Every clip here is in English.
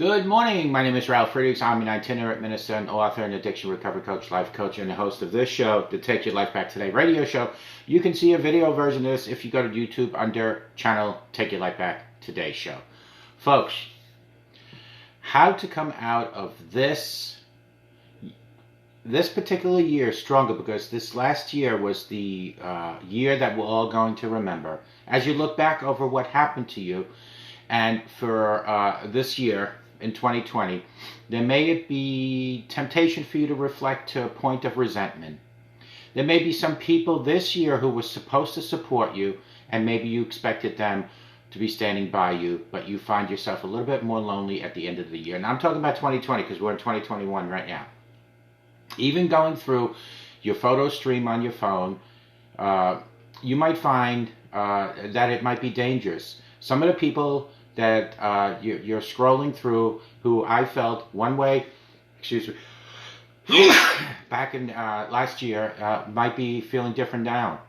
Good morning. My name is Ralf Friedrichs. I'm an itinerant minister and author and addiction recovery coach, life coach, and the host of this show, the Take Your Life Back Today radio show. You can see a video version of this if you go to YouTube under channel Take Your Life Back Today show. Folks, how to come out of this particular year stronger, because this last year was the year that we're all going to remember. As you look back over what happened to you, and for this year, in 2020, there may be temptation for you to reflect to a point of resentment. There may be some people this year who were supposed to support you, and maybe you expected them to be standing by you, but you find yourself a little bit more lonely at the end of the year. Now I'm talking about 2020 because we're in 2021 right now. Even going through your photo stream on your phone, you might find that it might be dangerous. Some of the people that you're scrolling through, who I felt one way, back in last year, might be feeling different now.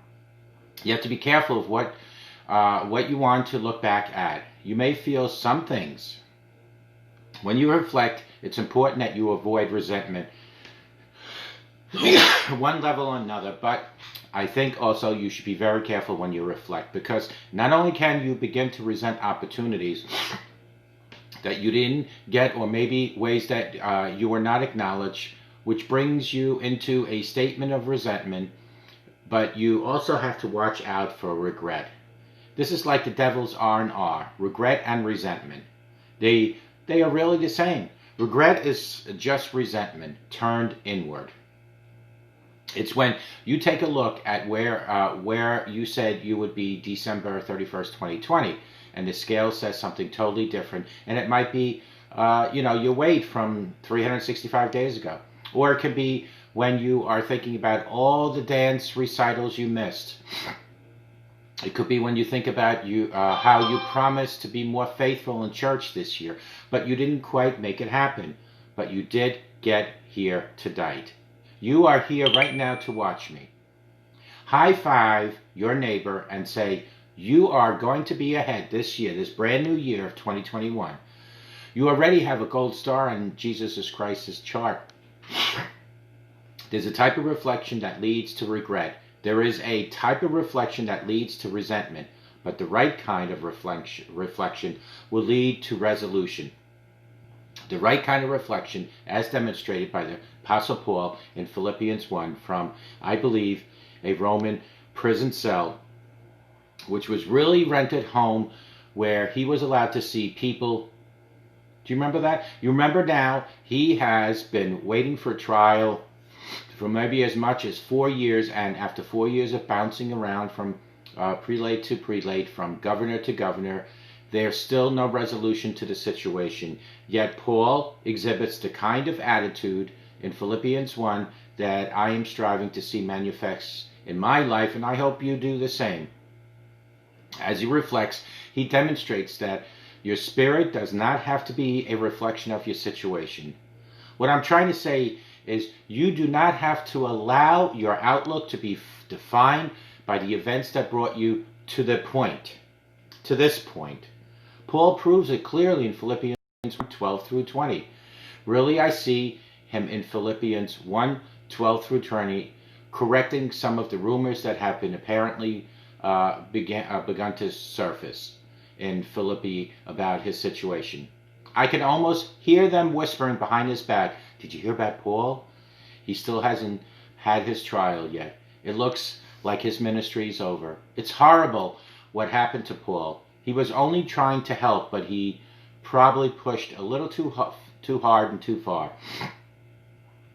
You have to be careful of what you want to look back at. You may feel some things. When you reflect, it's important that you avoid resentment, one level or another, but I think also you should be very careful when you reflect, because not only can you begin to resent opportunities that you didn't get, or maybe ways that you were not acknowledged, which brings you into a statement of resentment, but you also have to watch out for regret. This is like the devil's R&R, regret and resentment. They are really the same. Regret is just resentment turned inward. It's when you take a look at where you said you would be December 31st, 2020, and the scale says something totally different, and it might be, your weight from 365 days ago. Or it could be when you are thinking about all the dance recitals you missed. It could be when you think about how you promised to be more faithful in church this year, but you didn't quite make it happen. But you did get here tonight. You are here right now to watch me. High five your neighbor and say, you are going to be ahead this year, this brand new year of 2021. You already have a gold star on Jesus Christ's chart. There's a type of reflection that leads to regret. There is a type of reflection that leads to resentment, but the right kind of reflection will lead to resolution. The right kind of reflection, as demonstrated by the Apostle Paul in Philippians 1 from, I believe, a Roman prison cell, which was really rented home, where he was allowed to see people. Do you remember that? You remember now, he has been waiting for trial for maybe as much as 4 years, and after 4 years of bouncing around from prelate to prelate, from governor to governor, there's still no resolution to the situation. Yet Paul exhibits the kind of attitude in Philippians 1 that I am striving to see manifest in my life, and I hope you do the same. As he reflects, he demonstrates that your spirit does not have to be a reflection of your situation. What I'm trying to say is, you do not have to allow your outlook to be defined by the events that brought you to this point. Paul proves it clearly in Philippians 1:12 through 20. Really, I see him in Philippians 1:12 through 20, correcting some of the rumors that have been apparently begun to surface in Philippi about his situation. I can almost hear them whispering behind his back, did you hear about Paul? He still hasn't had his trial yet. It looks like his ministry is over. It's horrible what happened to Paul. He was only trying to help, but he probably pushed a little too hard and too far.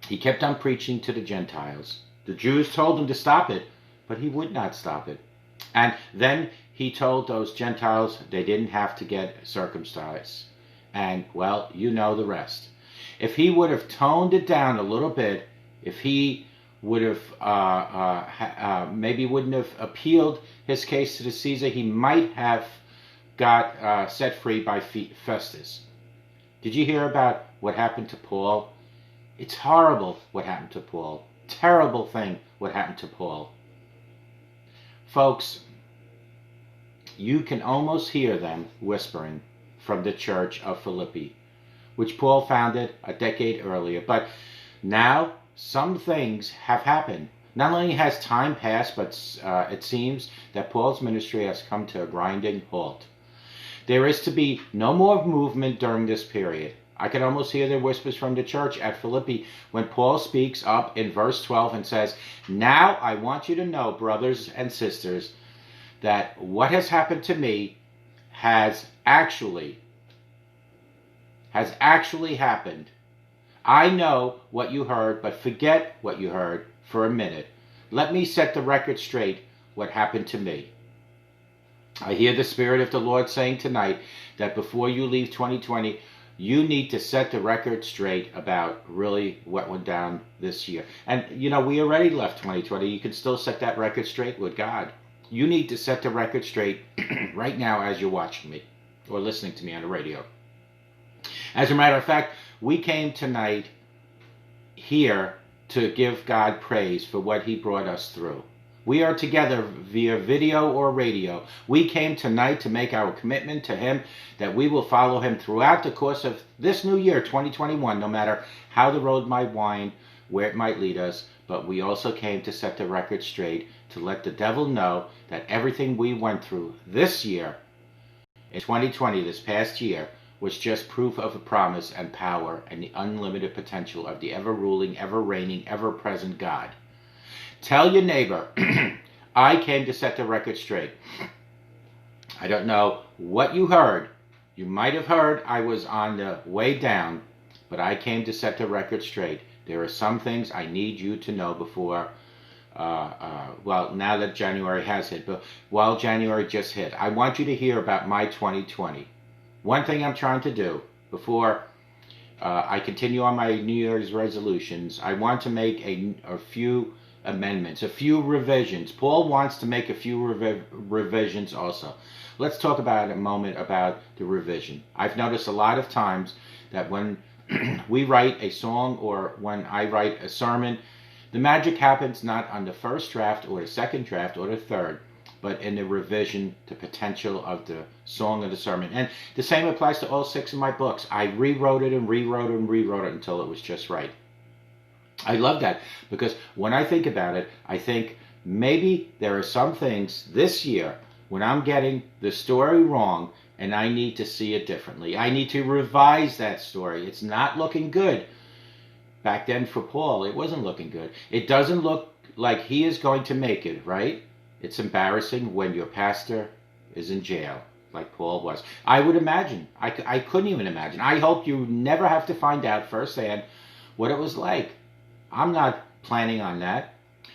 He kept on preaching to the Gentiles. The Jews told him to stop it, but he would not stop it. And then he told those Gentiles they didn't have to get circumcised. And, well, you know the rest. If he would have toned it down a little bit, if he would have maybe wouldn't have appealed his case to the Caesar, he might have got set free by Festus. Did you hear about what happened to Paul? It's horrible what happened to Paul. Terrible thing what happened to Paul. Folks, you can almost hear them whispering from the church of Philippi. which Paul founded a decade earlier. But now some things have happened. Not only has time passed, but it seems that Paul's ministry has come to a grinding halt. There is to be no more movement during this period. I can almost hear the whispers from the church at Philippi when Paul speaks up in verse 12 and says, "Now I want you to know, brothers and sisters, that what has happened to me has actually happened. I know what you heard, but forget what you heard for a minute. Let me set the record straight what happened to me." I hear the Spirit of the Lord saying tonight that before you leave 2020, you need to set the record straight about really what went down this year. And, we already left 2020. You can still set that record straight with God. You need to set the record straight right now as you're watching me or listening to me on the radio. As a matter of fact, we came tonight here to give God praise for what he brought us through. We are together via video or radio. We came tonight to make our commitment to him that we will follow him throughout the course of this new year, 2021, no matter how the road might wind, where it might lead us. But we also came to set the record straight, to let the devil know that everything we went through this year, in 2020, this past year, was just proof of a promise and power and the unlimited potential of the ever-ruling, ever-reigning, ever-present God. Tell your neighbor, I came to set the record straight. I don't know what you heard. You might have heard I was on the way down, but I came to set the record straight. There are some things I need you to know before, now that January has hit, but while January just hit, I want you to hear about my 2020. One thing I'm trying to do before I continue on my New Year's resolutions, I want to make a few amendments, a few revisions. Paul wants to make a few revisions also. Let's talk about a moment about the revision. I've noticed a lot of times that when we write a song or when I write a sermon, the magic happens not on the first draft or the second draft or the third, but in the revision, the potential of the song or the sermon. And the same applies to all 6 of my books. I rewrote it and rewrote it and rewrote it until it was just right. I love that because when I think about it, I think maybe there are some things this year when I'm getting the story wrong and I need to see it differently. I need to revise that story. It's not looking good. Back then for Paul, it wasn't looking good. It doesn't look like he is going to make it, right? It's embarrassing when your pastor is in jail, like Paul was. I would imagine. I couldn't even imagine. I hope you never have to find out firsthand what it was like. I'm not planning on that.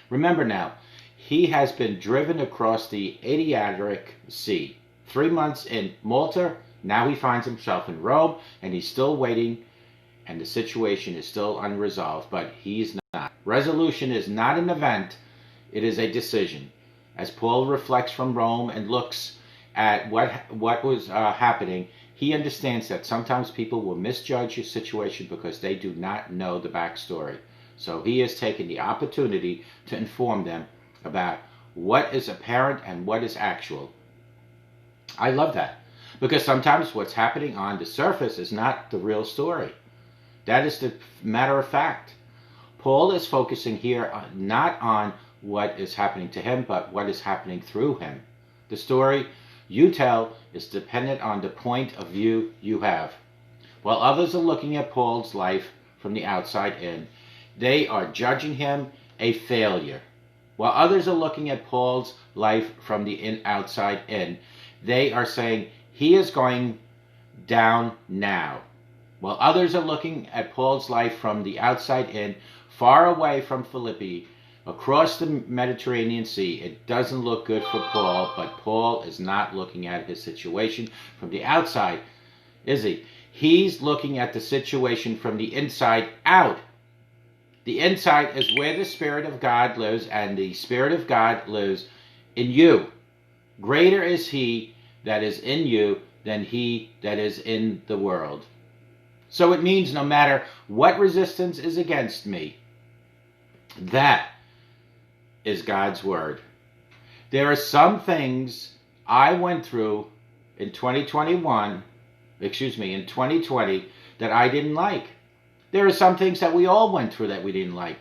Remember now, he has been driven across the Adriatic Sea. 3 months in Malta, now he finds himself in Rome, and he's still waiting, and the situation is still unresolved, but he's not. Resolution is not an event, it is a decision. As Paul reflects from Rome and looks at what was happening, he understands that sometimes people will misjudge your situation because they do not know the backstory. So he has taken the opportunity to inform them about what is apparent and what is actual. I love that because sometimes what's happening on the surface is not the real story. That is the matter of fact. Paul is focusing here not on what is happening to him, but what is happening through him. The story you tell is dependent on the point of view you have. While others are looking at Paul's life from the outside in, they are judging him a failure. While others are looking at Paul's life from the outside in, they are saying he is going down now. While others are looking at Paul's life from the outside in, far away from Philippi, across the Mediterranean Sea, it doesn't look good for Paul, but Paul is not looking at his situation from the outside, is he? He's looking at the situation from the inside out. The inside is where the Spirit of God lives, and the Spirit of God lives in you. Greater is he that is in you than he that is in the world. So it means no matter what resistance is against me, that is God's word. There are some things I went through in 2020 that I didn't like. There are some things that we all went through that we didn't like.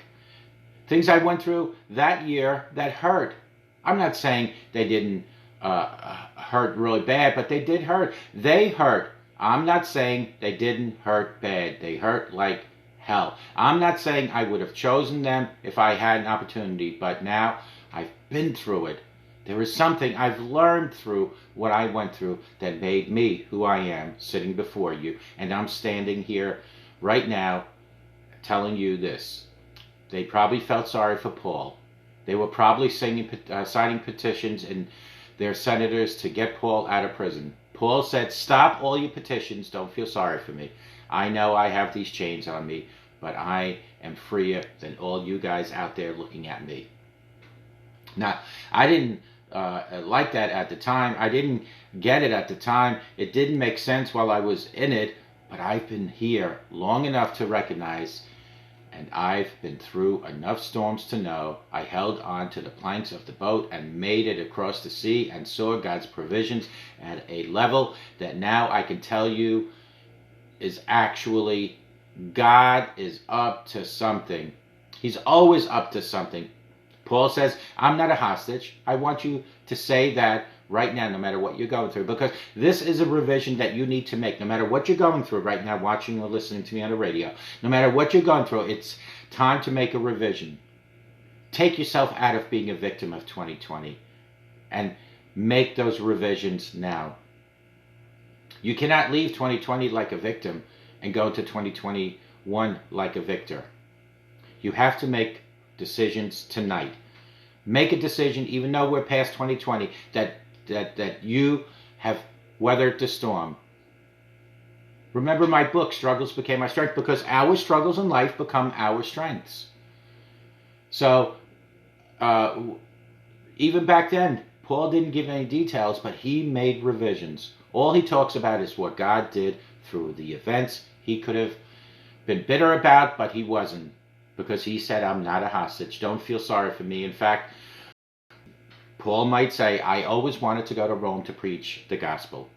Things I went through that year that hurt. I'm not saying they didn't hurt really bad, but they did hurt. They hurt. I'm not saying they didn't hurt bad. They hurt like hell. I'm not saying I would have chosen them if I had an opportunity, but now I've been through it. There is something I've learned through what I went through that made me who I am sitting before you. And I'm standing here right now telling you this. They probably felt sorry for Paul. They were probably signing petitions in their senators to get Paul out of prison. Paul said, stop all your petitions. Don't feel sorry for me. I know I have these chains on me, but I am freer than all you guys out there looking at me. Now, I didn't like that at the time. I didn't get it at the time. It didn't make sense while I was in it, but I've been here long enough to recognize, and I've been through enough storms to know I held on to the planks of the boat and made it across the sea and saw God's provisions at a level that now I can tell you is actually God is up to something. He's always up to something. Paul says, I'm not a hostage. I want you to say that right now, no matter what you're going through, because this is a revision that you need to make. No matter what you're going through right now, watching or listening to me on the radio, no matter what you're going through, it's time to make a revision. Take yourself out of being a victim of 2020 and make those revisions now. You cannot leave 2020 like a victim and go to 2021 like a victor. You have to make decisions tonight. Make a decision, even though we're past 2020, that you have weathered the storm. Remember my book, Struggles Became My Strength, because our struggles in life become our strengths. So, even back then, Paul didn't give any details, but he made revisions. All he talks about is what God did through the events he could have been bitter about, but he wasn't, because he said, I'm not a hostage. Don't feel sorry for me. In fact, Paul might say, I always wanted to go to Rome to preach the gospel.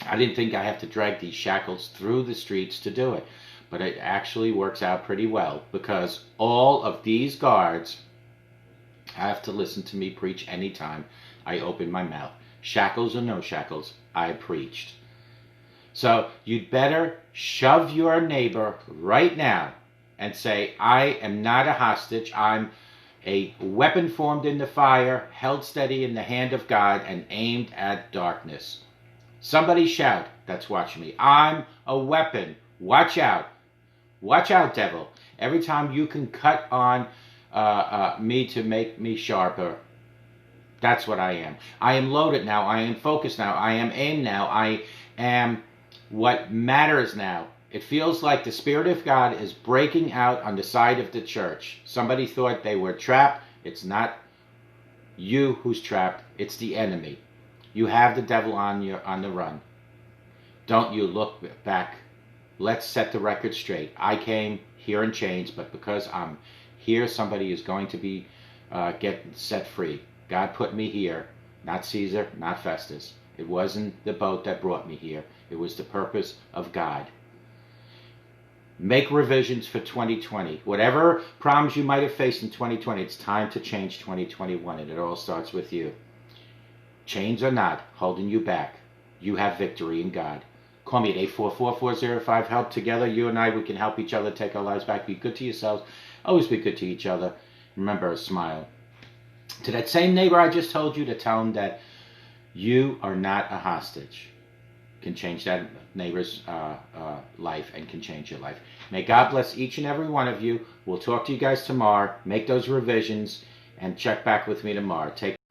I didn't think I have to drag these shackles through the streets to do it. But it actually works out pretty well, because all of these guards have to listen to me preach anytime I open my mouth. Shackles or no shackles, I preached. So you'd better shove your neighbor right now and say, I am not a hostage. I'm a weapon formed in the fire, held steady in the hand of God, and aimed at darkness. Somebody shout, that's watching me, I'm a weapon. Watch out. Watch out, devil. Every time you can cut on me to make me sharper, that's what I am. I am loaded now. I am focused now. I am aimed now. I am what matters now. It feels like the Spirit of God is breaking out on the side of the church. Somebody thought they were trapped. It's not you who's trapped. It's the enemy. You have the devil on the run. Don't you look back. Let's set the record straight. I came here in chains, but because I'm here, somebody is going to be get set free. God put me here, not Caesar, not Festus. It wasn't the boat that brought me here. It was the purpose of God. Make revisions for 2020. Whatever problems you might have faced in 2020, it's time to change 2021, and it all starts with you. Chains are not holding you back. You have victory in God. Call me at 844-405-HELP. Together, you and I, we can help each other take our lives back. Be good to yourselves. Always be good to each other. Remember, smile. To that same neighbor I just told you, to tell him that you are not a hostage. Can change that neighbor's life and can change your life. May God bless each and every one of you. We'll talk to you guys tomorrow. Make those revisions and check back with me tomorrow. Take